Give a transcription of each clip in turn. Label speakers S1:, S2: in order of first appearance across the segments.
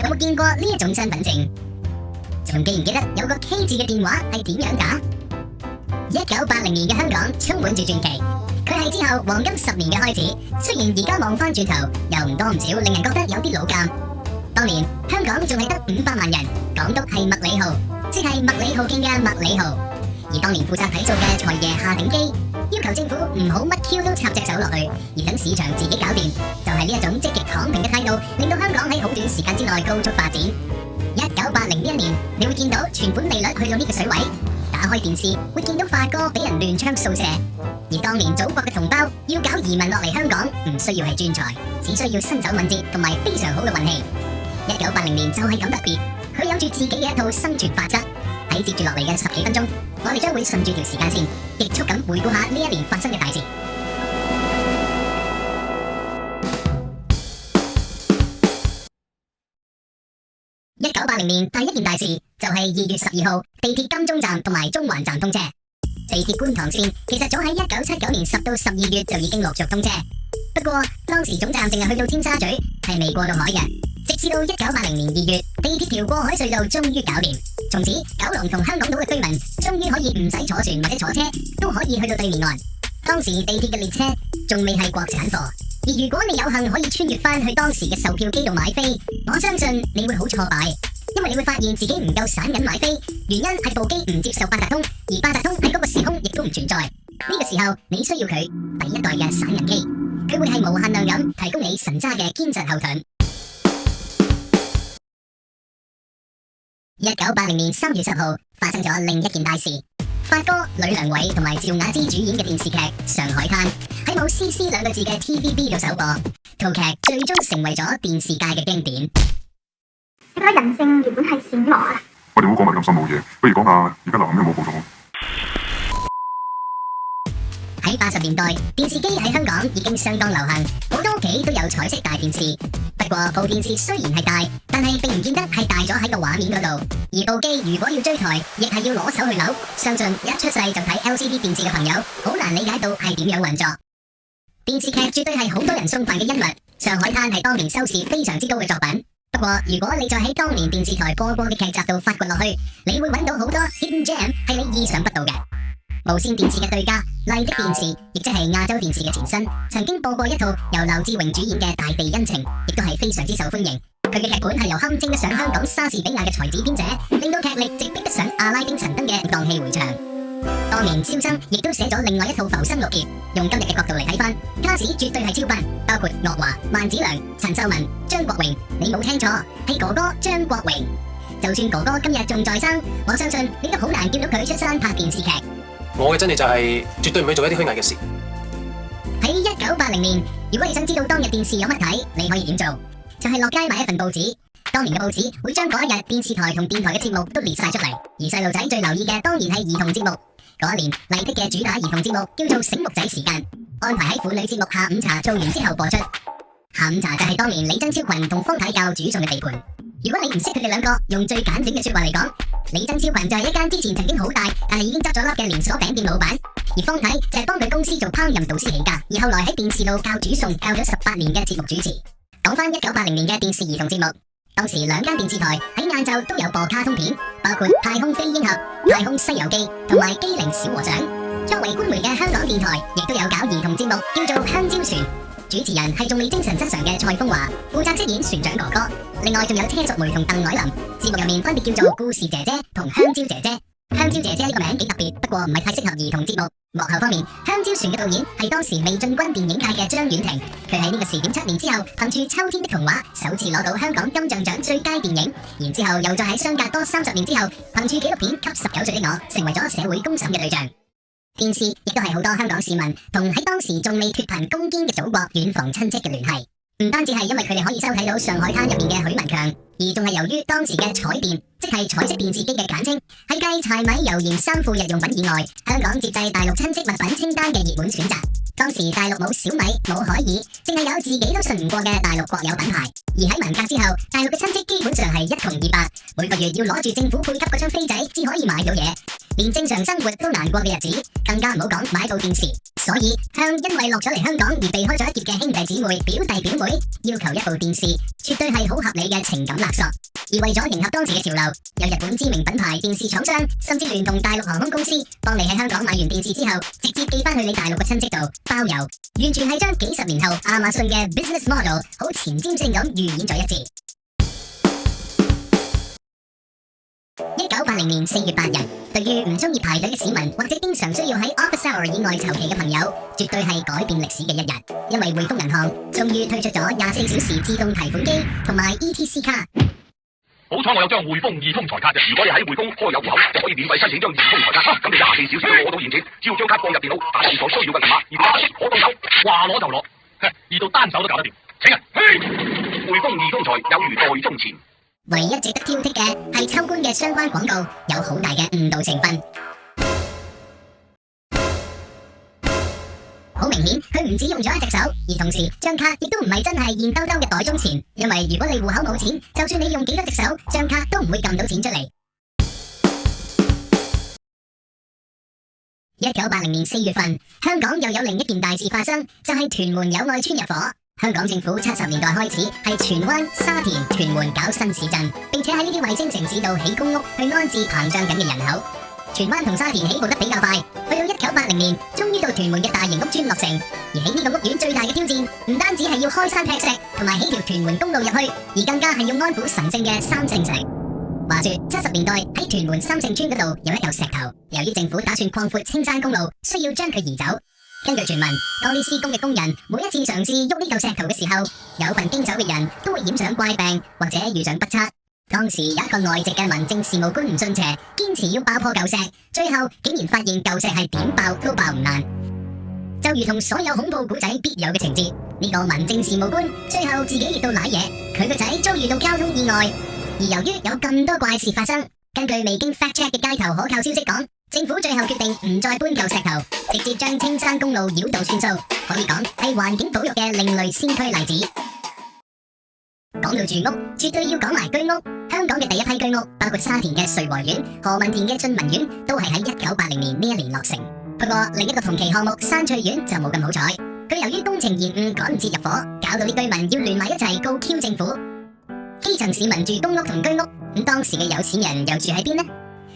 S1: 有冇見過呢一種身份證？仲記唔記得有個 K 字嘅電話係點樣打？1980年嘅香港充滿住傳奇，佢係之後黃金10年嘅開始。雖然而家望翻轉頭，又唔多唔少令人覺得有啲老尷。當年香港仲係得500萬人，港督係麥理浩，即係麥理浩徑嘅麥理浩。而當年負責睇數嘅財爺夏鼎基，要求政府唔好乜 Q 都插隻手落去，而等市場自己搞掂，就係呢一種積極躺平嘅態度，令到香港喺好短時間之內高速發展。1980呢一年，你會見到存款利率去到呢個水位，打開電視會見到發哥俾人亂槍掃射。而當年祖國嘅同胞要搞移民落嚟香港，唔需要係專才，只需要身手敏捷同埋非常好嘅運氣。1980年就係咁特別，佢有住自己嘅一套生存法則。喺接住落嚟嘅10幾分鐘，我哋將會順住條時間線，極速咁回顧下呢一年發生嘅大事。1980年第一件大事就係2月12號，地鐵金鐘站同埋中環站通車。地鐵觀塘線其實早喺1979年10到12月就已經陸續通車，不過當時總站淨係去到尖沙咀，係未過到海嘅。直至到1980年2月，地鐵條過海隧道終於搞掂，從此九龍同香港島嘅居民終於可以唔使坐船或者坐車，都可以去到對面岸。當時地鐵嘅列車仲未係國產貨，而如果你有幸可以穿越翻去當時嘅售票機度買飛，我相信你會好挫敗，因為你會發現自己唔夠散銀買飛，原因係部機唔接受八達通，而八達通喺嗰個時空亦都唔存在。呢個時候你需要佢第一代嘅散銀機，佢會係無限量咁提供你神渣嘅堅實後盾。1980年3月10號發生咗另一件大事，發哥、呂良偉同埋趙雅芝主演嘅電視劇《上海灘》喺冇 CC 兩個字嘅 TVB 度首播，套劇最終成為咗電視界嘅經典。
S2: 你覺得人性原本係善惡啊？
S3: 我哋唔好講埋咁深奧嘢，不如講下而家流行咩舞步種。
S1: 喺80年代，電視機喺香港已經相當流行，好多屋企都有彩色大電視。不過部電視雖然係大，但係並唔見得係大咗喺個畫面嗰度。而部機如果要追台，亦係要攞手去扭。相信一出世就睇 LCD 電視嘅朋友，好難理解到係點樣運作。電視劇絕對係好多人送飯嘅恩物，《上海灘》係當年收視非常之高嘅作品。不過如果你再喺當年電視台播過嘅劇集度發掘落去，你會揾到好多 hidden gem 係你意想不到嘅。無線電視嘅對家麗的電視，亦即係亞洲電視嘅前身，曾經播過一套由劉志榮主演嘅《大地恩情》，亦都係非常之受歡迎。佢嘅劇本係由堪稱得上香港莎士比亞嘅才子編寫，令到劇力直逼得上阿拉丁神燈嘅蕩氣迴腸。當年蕭生亦都寫咗另外一套《浮生六劫》，用今日嘅角度嚟睇翻，卡士絕對係超班，包括岳華、萬梓良、陳秀雯、張國榮，你冇聽錯，係哥哥張國榮。就算哥哥今日仲在生，我相信你都好難見到佢出山拍電視劇。
S4: 我嘅真理就係絕對唔會做一啲虛偽嘅事。
S1: 喺1980年，如果你想知道當日電視有乜睇，你可以點做？就係落街買一份報紙。當年嘅報紙會將嗰一日電視台同電台嘅節目都列晒出嚟，而細路仔最留意嘅當然係兒童節目。嗰一年麗的嘅主打兒童節目叫做《醒目仔時間》，安排喺婦女節目下午茶做完之後播出。下午茶就係當年李曾超群同方太教煮餸嘅地盤。如果你唔識佢哋兩個，用最簡短嘅說話嚟講，李曾超群就係一間之前曾經好大但係已經執咗笠嘅連鎖餅店老闆，而方太就係幫佢公司做烹飪導師起家，而後來喺電視度教煮餸，教咗18年嘅節目主持。講翻1980年嘅電視兒童節目，當時兩間電視台喺晏晝都有播卡通片，包括《太空飛鷹俠》、《太空西遊記》同埋《機靈小和尚》。作為官媒嘅香港電台，亦都有搞兒童節目，叫做《香蕉船》。主持人係仲未精神失常嘅蔡楓華，負責飾演船長哥哥。另外仲有車淑梅同鄧藹霖，節目入面分別叫做故事姐姐同香蕉姐姐。香蕉姐姐呢個名幾特別，不過唔係太適合兒童節目。幕後方面，香蕉船嘅導演係當時未進軍電影界嘅張婉婷，佢喺呢個時點7年之後，憑住《秋天的童話》首次攞到香港金像獎最佳電影，然之後又再喺相隔多30年之後，憑住紀錄片《給19歲的我》成為咗社會公審嘅對象。電視亦都係好多香港市民同喺當時仲未脫貧攻堅嘅祖國遠房親戚嘅聯繫，唔單止係因為佢哋可以收睇到《上海灘》入面嘅許文強，而仲係由於當時嘅彩電，即係彩色電視機嘅簡稱，係繼柴米油鹽衫褲日用品以外，香港接濟大陸親戚物品清單嘅熱門選擇。當時大陸冇小米冇海爾，淨係有自己都信唔過嘅大陸國有品牌。而喺文革之後，大陸嘅親戚基本上係一窮二白，每個月要攞住政府配給嗰張飛仔，至可以買到嘢，連正常生活都難過嘅日子，更加唔好講買到電視。所以向因為落咗嚟香港而避開咗一劫嘅兄弟姊妹、表弟表妹，要求一部電視，絕對係好合理嘅情感勒索。而為咗迎合當時嘅潮流，有日本知名品牌電視廠商甚至聯同大陸航空公司，幫你喺香港買完電視之後，直接寄翻去你大陸嘅親戚度包郵，完全係將幾十年後亞馬遜嘅 business model 好前瞻性咁預演咗一次。1980年4月8日，對於唔中意排隊嘅市民，或者經常需要喺 office hour 以外籌期嘅朋友，絕對係改變歷史嘅一日。因為匯豐銀行終於推出咗24小時自動提款機同埋 ETC 卡。
S5: 好彩我有張匯豐易通財卡啫，如果你喺匯豐開有戶口，就可以免費申請張易通財卡。咁你24小時都攞到現錢，只要將卡放入電腦，打現在需要嘅密碼，而打即可到手，話攞就攞，易到單手都搞得掂。請啊，嘿！匯豐易通財有如袋中錢。
S1: 唯一值得挑剔嘅係秋官嘅相關廣告有好大嘅誤導成分。好明顯，佢唔止用咗一隻手，而同時張卡亦都唔係真係現兜兜嘅袋中錢，因為如果你戶口冇錢，就算你用幾多隻手，張卡都唔會撳到錢出嚟。1980年4月份，香港又有另一件大事發生，就係屯門友愛邨入伙。香港政府70年代開始係荃灣、沙田、屯門搞新市鎮，並且喺呢啲衛星城市度起公屋去安置膨脹緊嘅人口。荃灣同沙田起步得比較快，去到1980年，終於到屯門嘅大型屋邨落成。而喺呢個屋苑最大嘅挑戰，唔單止係要開山劈石同埋起條屯門公路入去，而更加係要安撫神聖嘅三聖石。話說70年代喺屯門三聖村嗰度有一嚿石頭，由於政府打算擴闊青山公路，需要將佢移走。根據傳聞，當啲施工嘅工人每一次嘗試喐呢嚿石頭嘅時候，有份經手嘅人都會染上怪病或者遇上不測。當時有一個外籍嘅民政事務官唔信邪，堅持要爆破舊石，最後竟然發現舊石係點爆都爆唔爛。就如同所有恐怖古仔必有嘅情節，呢個民政事務官最後自己亦都瀨嘢，佢個仔遭遇到交通意外。而由於有咁多怪事發生，根據未經 fact check 嘅街頭可靠消息講，政府最後決定唔再搬舊石頭，直接將青山公路繞道算數，可以講係環境保育嘅另類先驅例子。講到住屋，絕對要講埋居屋。香港嘅第一批居屋，包括沙田嘅瑞和苑、何文田嘅俊文苑，都係喺1980年呢一年落成。不過另一個同期項目山翠苑就冇咁好彩，佢由於工程延誤趕唔切入伙，搞到啲居民要聯埋一齊告 Q 政府。基層市民住公屋同居屋，咁當時嘅有錢人又住喺邊呢？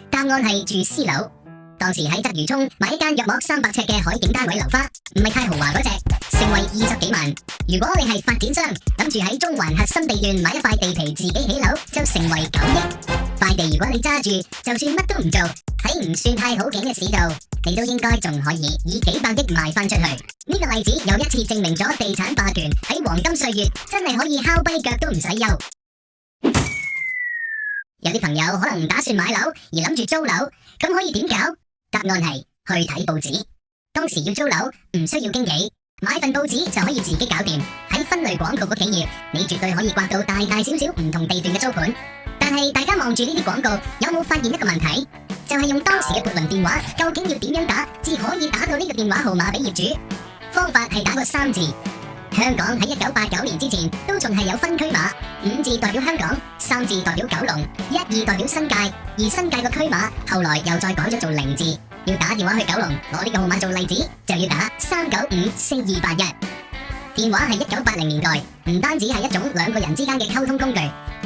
S1: 答案係住私樓。當時喺鰂魚涌買一間約莫300尺嘅海景單位樓花，唔係太豪華嗰隻，成為20幾萬。如果你係發展商，諗住喺中環核心地段買一塊地皮自己起樓，就成為9億。塊地如果你揸住，就算乜都唔做，喺唔算太好景嘅市道，你都應該仲可以以幾百億賣翻出去。呢個例子又一次證明咗地產霸權喺黃金歲月真係可以敲跛腳都唔使憂。有啲朋友可能唔打算買樓而諗住租樓，咁可以點搞？答案係去睇報紙。當時要租樓唔需要經紀，買份報紙就可以自己搞掂。喺分類廣告嘅企業，你絕對可以刮到大大小小唔同地段嘅租盤。但係大家望住呢啲廣告，有冇發現一個問題？就係用當時嘅撥輪電話，究竟要點樣打至可以打到呢個電話號碼俾業主？方法係打個3字。香港喺1989年之前都仲係有分區碼，5字代表香港，3字代表九龍，1、2代表新界，而新界個區碼後來又再改咗做0字。要打電話去九龍攞呢個號碼做例子，就要打3954281。電話係1980年代唔單止係一種兩個人之間嘅溝通工具，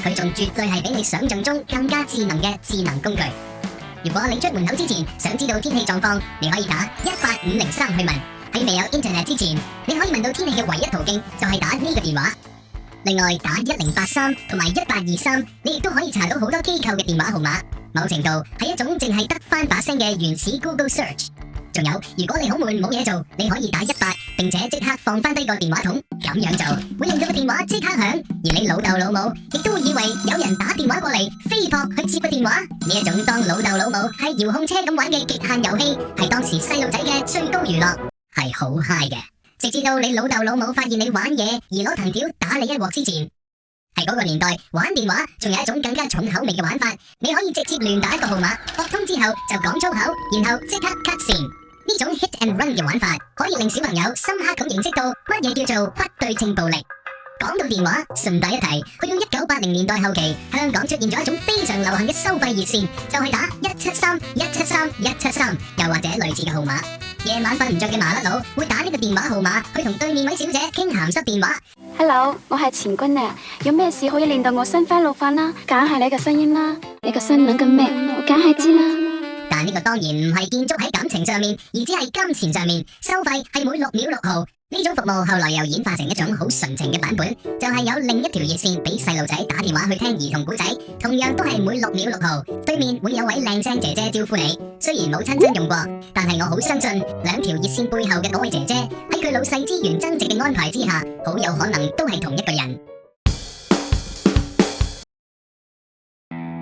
S1: 佢仲絕對係比你想象中更加智能嘅智能工具。如果你出門口之前想知道天氣狀況，你可以打18503去問。喺未有 internet 之前，你可以問到天氣嘅唯一途徑就係打呢個電話。另外打1083同埋1823，你亦都可以查到好多機構嘅電話號碼。某程度係一種淨係得翻把聲嘅原始 Google Search。仲有，如果你好悶冇嘢做，你可以打18，並且即刻放翻低個電話筒，咁樣做會令到個電話即刻響，而你老豆老母亦都會以為有人打電話過嚟，飛撲去接個電話。呢一種當老豆老母係遙控車咁玩嘅極限遊戲，係當時細路仔嘅最高娛樂，係好 high 嘅。直至到你老豆老母發現你玩嘢而攞藤條打你一鑊之前，喺嗰個年代玩電話仲有一種更加重口味嘅玩法，你可以直接亂打一個號碼，撥通之後就講粗口，然後即刻 cut 線。呢種 hit and run 嘅玩法，可以令小朋友深刻咁認識到乜嘢叫做不對稱暴力。講到電話，順帶一提，去到1980年代後期，香港出現咗一種非常流行嘅收費熱線，就係打173，又或者類似嘅號碼。夜晚瞓唔着嘅麻甩佬會打呢個電話號碼去同對面位小姐傾鹹濕電話。
S6: Hello， 我係錢君啊，有咩事可以令到我心花怒放啦？梗係你嘅聲音啦，你個心諗緊咩？我梗係知啦。
S1: 但呢個當然唔係建築喺感情上面，而只係金錢上面。收費係每6秒6毫。呢種服務後來又演化成一種好純情嘅版本，就係有另一條熱線俾細路仔打電話去聽兒童故仔，同樣都係每6秒6毫。對面會有位靚聲姐姐招呼你，雖然冇親身用過，但係我好相信兩條熱線背後嘅嗰位姐姐喺佢老細資源增值嘅安排之下，好有可能都係同一個人。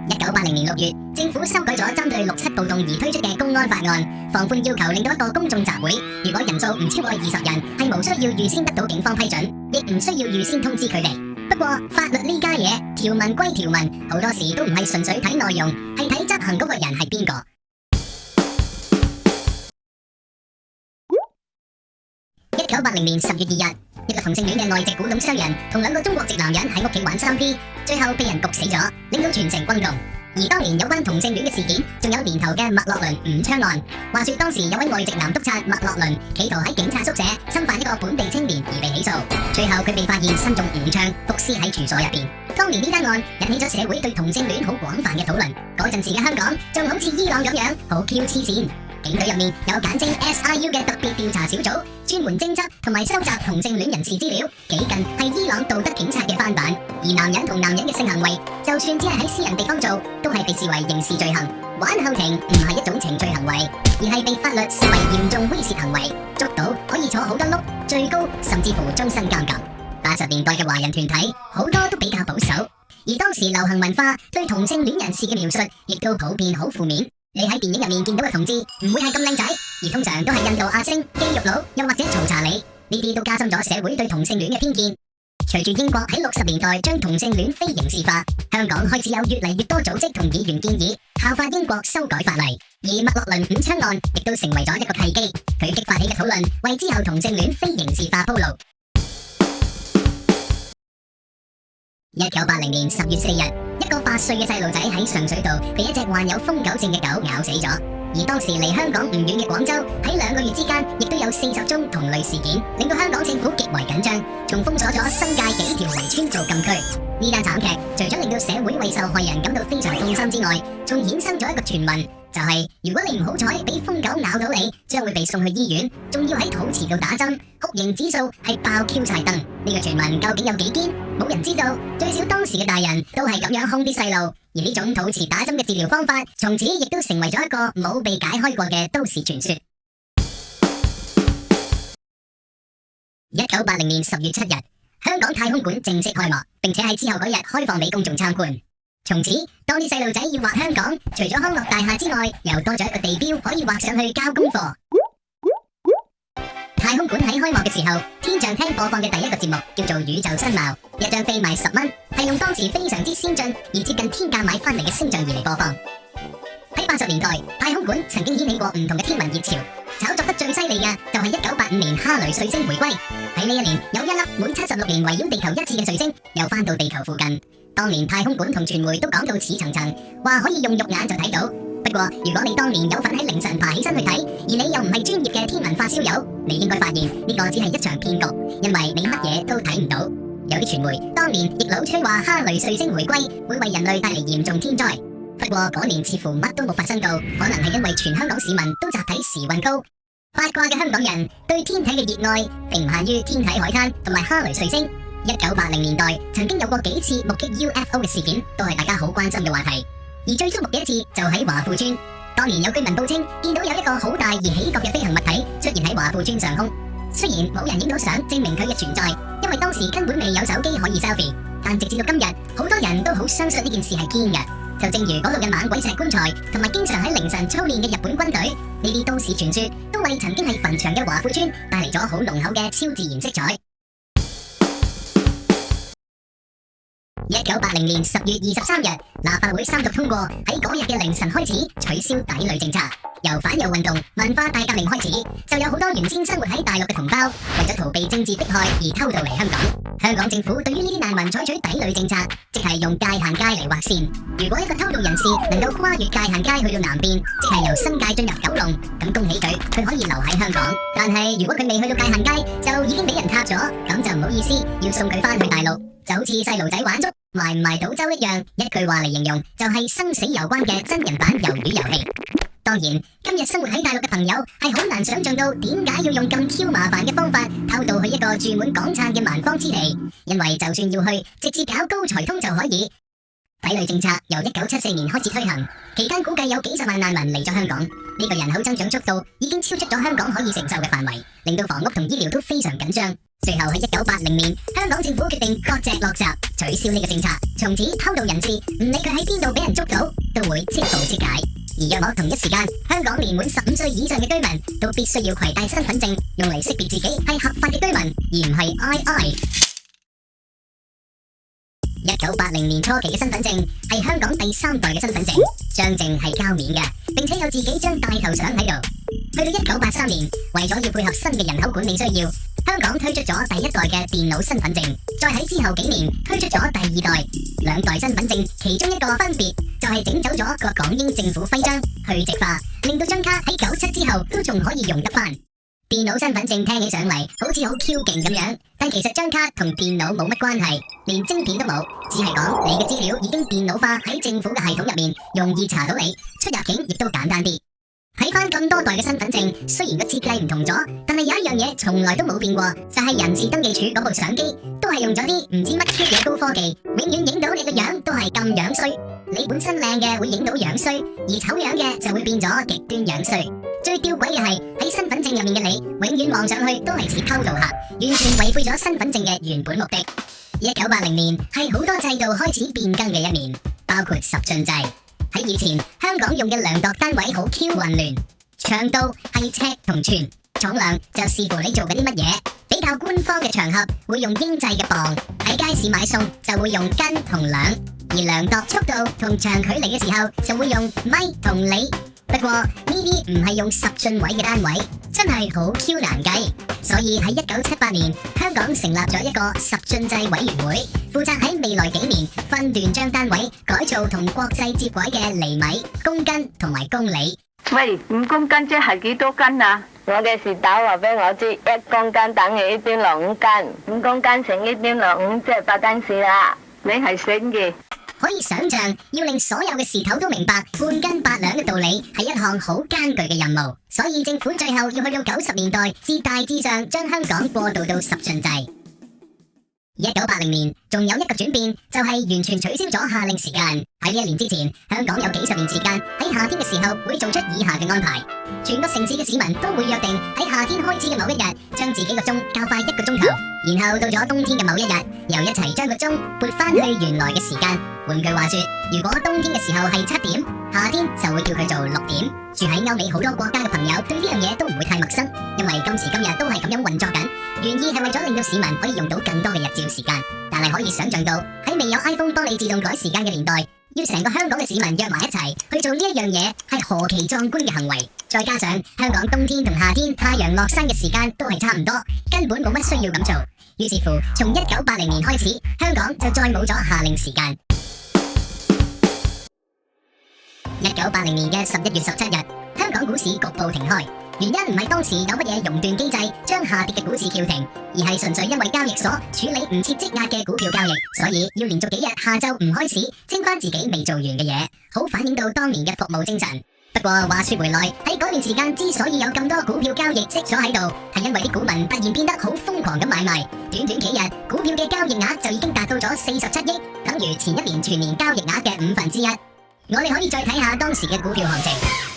S1: 1980年6月，政府修改咗針對6·7暴動而推出嘅公安法案，放寬要求，令到一個公眾集會，如果人數唔超過20人，係無需要預先得到警方批准，亦唔需要預先通知佢哋。不過法律呢家嘢，條文歸條文，好多時都唔係純粹睇內容，係睇執行嗰個人係邊個。1980年10月2日，一個同性戀嘅外籍古董商人同2個中國籍男人喺屋企玩3P，最後被人焗死咗，令到全城轟動。而當年有關同性戀嘅事件，仲有年頭嘅麥樂倫誤槍案。話說當時有位外籍男督察麥樂倫，企圖喺警察宿舍侵犯一個本地青年而被起訴，最後佢被發現身中5槍，伏屍喺住所入邊。當年呢單案引起咗社會對同性戀好廣泛嘅討論。嗰陣時嘅香港仲好似伊朗咁樣，好 Q 黐線。警隊入面有簡稱 SIU 嘅特別調查小組，專門偵測同埋收集同性戀人士資料，幾近係伊朗道德警察嘅翻版。而男人同男人嘅性行為，就算只係喺私人地方做，都係被視為刑事罪行。玩後庭唔係一種程序行為，而係被法律視為嚴重猥褻行為，捉到可以坐好多碌，最高甚至乎終身監禁。80年代嘅華人團體好多都比較保守，而當時流行文化對同性戀人士嘅描述亦都普遍好負面。你喺電影入面見到嘅同志唔會係咁靚仔，而通常都係印度亞星、肌肉佬，又或者曹查理，呢啲都加深咗社會對同性戀嘅偏見。隨住英國喺60年代將同性戀非刑事化，香港開始有越嚟越多組織同議員建議效法英國修改法例，而麥樂倫誤槍案亦都成為咗一個契機，佢激發起嘅討論為之後同性戀非刑事化鋪路。1980年10月4日，一個8歲嘅細路仔喺上水道被一隻患有瘋狗症嘅狗咬死咗。而當時離香港唔遠嘅廣州，喺2個月之間亦都有40宗同類事件，令到香港政府極為緊張，仲封鎖咗新界幾條圍村做禁區。呢單慘劇除咗令到社會為受害人感到非常痛心之外，仲衍生咗一個傳聞，就係如果你唔好彩俾瘋狗咬到你，將會被送去醫院，仲要喺肚臍度打針，酷刑指數係爆 Q 晒燈。呢個傳聞究竟有幾堅？冇人知道，最少當時嘅大人都係咁樣兇啲細路。而呢種肚臍打針嘅治療方法，從此亦都成為咗一個冇被解開過嘅都市傳說。1980年10月7日，香港太空館正式開幕，並且喺之後嗰日開放俾公眾參觀。從此，當啲細路仔要畫香港，除咗康樂大廈之外，又多咗一個地標可以畫上去交功課。太空館喺開幕嘅時候，天象廳播放嘅第一個節目叫做《宇宙新貌》，一張飛賣10蚊，係用當時非常之先進而接近天價買翻嚟嘅星象儀嚟播放。喺80年代，太空館曾經掀起過唔同嘅天文熱潮，炒作得最犀利嘅就係1985年哈雷彗星回歸。喺呢一年，有一粒每76年圍繞地球一次嘅彗星又翻到地球附近。當年太空館同傳媒都講到似層層，話可以用肉眼就睇到。不過如果你當年有份喺凌晨爬起身去睇，而你又唔係專業嘅天文發燒友，你應該發現呢個只係一場騙局，因為你乜嘢都睇唔到。有啲傳媒當年亦老吹話哈雷彗星回歸會為人類帶嚟嚴重天災，不過嗰年似乎乜都冇發生到，可能係因為全香港市民都集體時運高。八卦嘅香港人對天體嘅熱愛並唔限於天體海灘同埋哈雷彗星。1980年代曾經有過幾次目擊 UFO 嘅事件，都係大家好關心嘅話題。而最矚目嘅一次就喺華富村，當年有居民報稱見到有一個好大而起角嘅飛行物體出現喺華富村上空。雖然冇人影到相證明佢嘅存在，因為當時根本未有手機可以 selfie， 但直至到今日，好多人都好相信呢件事係堅嘅。就正如嗰度嘅猛鬼石棺材，同埋經常喺凌晨操練嘅日本軍隊，呢啲都市傳說都為曾經係墳場嘅華富村帶嚟咗好濃厚嘅超自然色彩。1980年10月23日，立法會3讀通過喺嗰日嘅凌晨開始取消抵壘政策。由反右運動、文化大革命開始，就有好多原先生活喺大陸嘅同胞，為咗逃避政治迫害而偷渡嚟香港。香港政府對於呢啲難民採取抵壘政策，即係用界限街嚟劃線。如果一個偷渡人士能夠跨越界限街去到南邊，即係由新界進入九龍，咁恭喜佢可以留喺香港。但係如果佢未去到界限街，就已經俾人撻咗，咁就唔好意思，要送佢翻去大陸。就好似細路仔玩捉埋唔埋賭舟一樣，一句話嚟形容就係生死攸關嘅真人版魷魚遊戲。當然，今日生活喺大陸嘅朋友係好難想象到點解要用咁 Q 麻煩嘅方法偷渡去一個住滿港燦嘅蠻荒之地，因為就算要去，直接搞高才通就可以。抵壘政策由1974年開始推行，期間估計有幾十萬難民嚟咗香港，呢個人口增長速度已經超出咗香港可以承受嘅範圍，令到房屋同醫療都非常緊張。最後喺1980年，香港政府決定割蓆落閘，取消呢個政策，從此偷渡人士唔理佢喺邊度俾人捉到，都會即捕即解。而約莫同一時間，香港年滿15歲以上嘅居民都必須要攜帶身份證，用嚟識別自己係合法嘅居民，而唔係 II。1980年初期嘅身份證係香港第3代嘅身份證，張證係膠面嘅，並且有自己張大頭相喺度。去到1983年，為咗要配合新嘅人口管理需要，香港推出咗第1代嘅電腦身份證，再喺之後幾年推出咗第2代。兩代身份證其中一個分別就係整走咗個港英政府徽章，去殖化，令到張卡喺97之後都仲可以用得返。電腦身份證聽起上嚟好似好 Q 勁咁樣，但其實張卡同電腦冇乜關係，連晶片都冇，只係講你嘅資料已經電腦化喺政府嘅系統入面，容易查到你，出入境亦都簡單啲。睇翻咁多代嘅身份證，雖然個設計唔同咗，但係有一樣嘢從來都冇變過，就係人事登記處嗰部相機都係用咗啲唔知乜嘅高科技，永遠影到你個樣都係咁樣衰。你本身靚嘅會影到樣衰，而醜樣嘅就會變咗極端樣衰。最吊詭嘅係喺身份證入面嘅你，永遠望上去都係似偷渡客，完全違背咗身份證嘅原本目的。1980年係好多制度開始變更嘅一年，包括十進制。喺以前，香港用嘅量度單位好 Q 混亂，長度係尺同寸，重量就視乎你做緊啲乜嘢。比較官方嘅場合會用英制嘅磅，喺街市買餸就會用斤同兩，而量度速度同長距離嘅時候就會用米同里。不過呢啲唔係用十進位嘅單位，真係好 Q 難計。所以喺1978年，香港成立咗一個十進制委員會，負責喺未來幾年分段將單位改造同國際接軌嘅厘米、公斤同埋公里。
S7: 喂，5公斤即係幾多斤啊？
S8: 我嘅事打話俾我知，1公斤等於1.65斤，5公斤乘1.65即係8斤士啦。
S7: 你係醒嘅。
S1: 可以想象，要令所有嘅事頭都明白半斤8兩嘅道理，係一項好艱巨嘅任務。所以政府最後要去到90年代，至大致上將香港過渡到十進制。1980年仲有一個轉變，就係完全取消咗夏令時間。喺呢一年之前，香港有幾十年時間喺夏天嘅時候會做出以下嘅安排：全個城市嘅市民都會約定喺夏天開始嘅某一日，將自己個鐘較快1個鐘頭，然後到咗冬天嘅某一日，又一齊將個鐘撥翻去原來嘅時間。換句話說，如果冬天嘅時候係7點，夏天就會叫佢做6點。住喺歐美好多國家嘅朋友對呢樣嘢都唔會太陌生，因為今時今日都係咁樣運作緊。原意係為咗令到市民可以用到更多嘅日照時間，但係可以想象到喺未有 iPhone 幫你自動改時間嘅年代，要成個香港嘅市民約埋一齊去做呢一樣嘢，係何其壯觀嘅行為。再加上香港冬天同夏天太陽落山嘅時間都係差唔多，根本冇乜需要咁做。於是乎，從1980年開始，香港就再冇咗夏令時間。1980年嘅11月17日，香港股市局部停開，原因唔係當時有乜嘢熔斷機制將下跌嘅股市叫停，而係純粹因為交易所處理唔切積壓嘅股票交易，所以要連續幾日下晝唔開市，清翻自己未做完嘅嘢，好反映到當年嘅服務精神。不過話說回來，喺嗰段時間之所以有咁多股票交易積咗喺度，係因為啲股民突然變得好瘋狂咁買賣，短短幾日，股票嘅交易額就已經達到咗47億，等於前一年全年交易額嘅1/5。我哋可以再睇下當時嘅股票行情。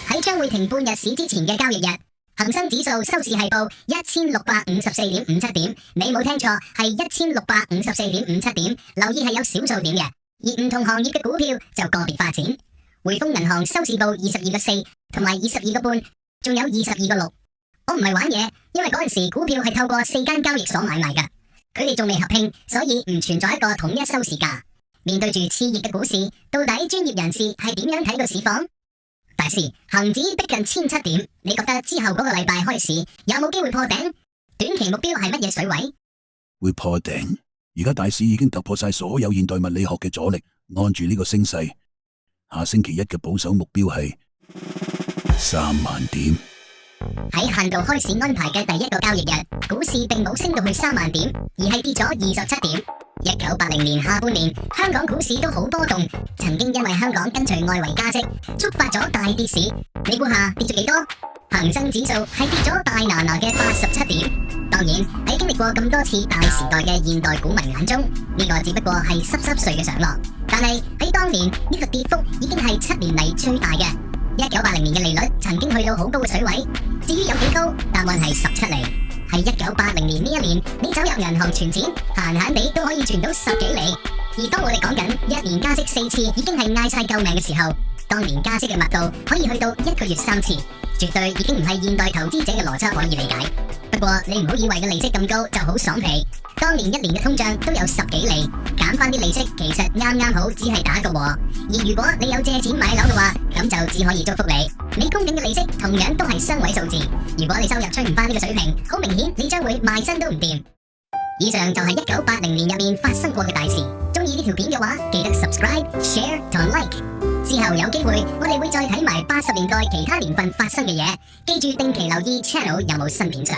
S1: 喺將會停半日市之前嘅交易日，恒生指數收市係報1654.57點，你冇聽錯，係1654.57點。留意係有小數點嘅，而唔同行業嘅股票就個別發展。匯豐銀行收市報22個4，同埋22個半，仲有22個6。我唔係玩嘢，因為嗰陣時股票係透過4間交易所買賣噶，佢哋仲未合併，所以唔存在一個統一收市價。面對住熾熱嘅股市，到底專業人士係點樣睇到市況？大師，恒指逼近1700點，你覺得之後嗰個禮拜開市有冇機會破頂？短期目標係乜嘢水位？
S9: 會破頂。而家大市已經突破晒所有現代物理學嘅阻力，按住呢個升勢，下星期一嘅保守目標係3萬點。
S1: 喺限度開市安排嘅第一個交易日，股市並冇升到去3萬點，而係跌咗27點。1980年下半年，香港股市都好波動，曾經因為香港跟隨外圍加息，觸發咗大跌市。你估下跌咗幾多？恒生指數係跌咗大拿拿嘅87點。當然喺經歷過咁多次大時代嘅現代股民眼中，呢個只不過係濕碎嘅上落。但係喺當年呢個跌幅已經係7年嚟最大嘅。1980年嘅利率曾經去到好高嘅水位，至於有幾高，答案係17厘。喺1980年呢一年，你走入銀行存錢，閒閒地都可以存到10幾厘。而當我哋講緊一年加息4次已經係嗌晒救命嘅時候，當年加息嘅密度可以去到1個月3次，絕對已經唔係現代投資者嘅邏輯可以理解。不過你唔好以為個利息咁高就好爽皮，當年一年嘅通脹都有10幾厘，減翻啲利息其實啱啱好，只係打個和。而如果你有借錢買樓嘅話，咁就只可以祝福你，你供緊嘅利息同樣都係雙位數字。如果你收入追唔翻呢個水平，好明顯你將會賣身都唔掂。以上就係1980年入面發生過嘅大事。中意呢條片嘅話，記得 subscribe、share 同 like。之後有機會我哋會再睇埋80年代其他年份發生嘅嘢，記住定期留意 channel 有冇新片上。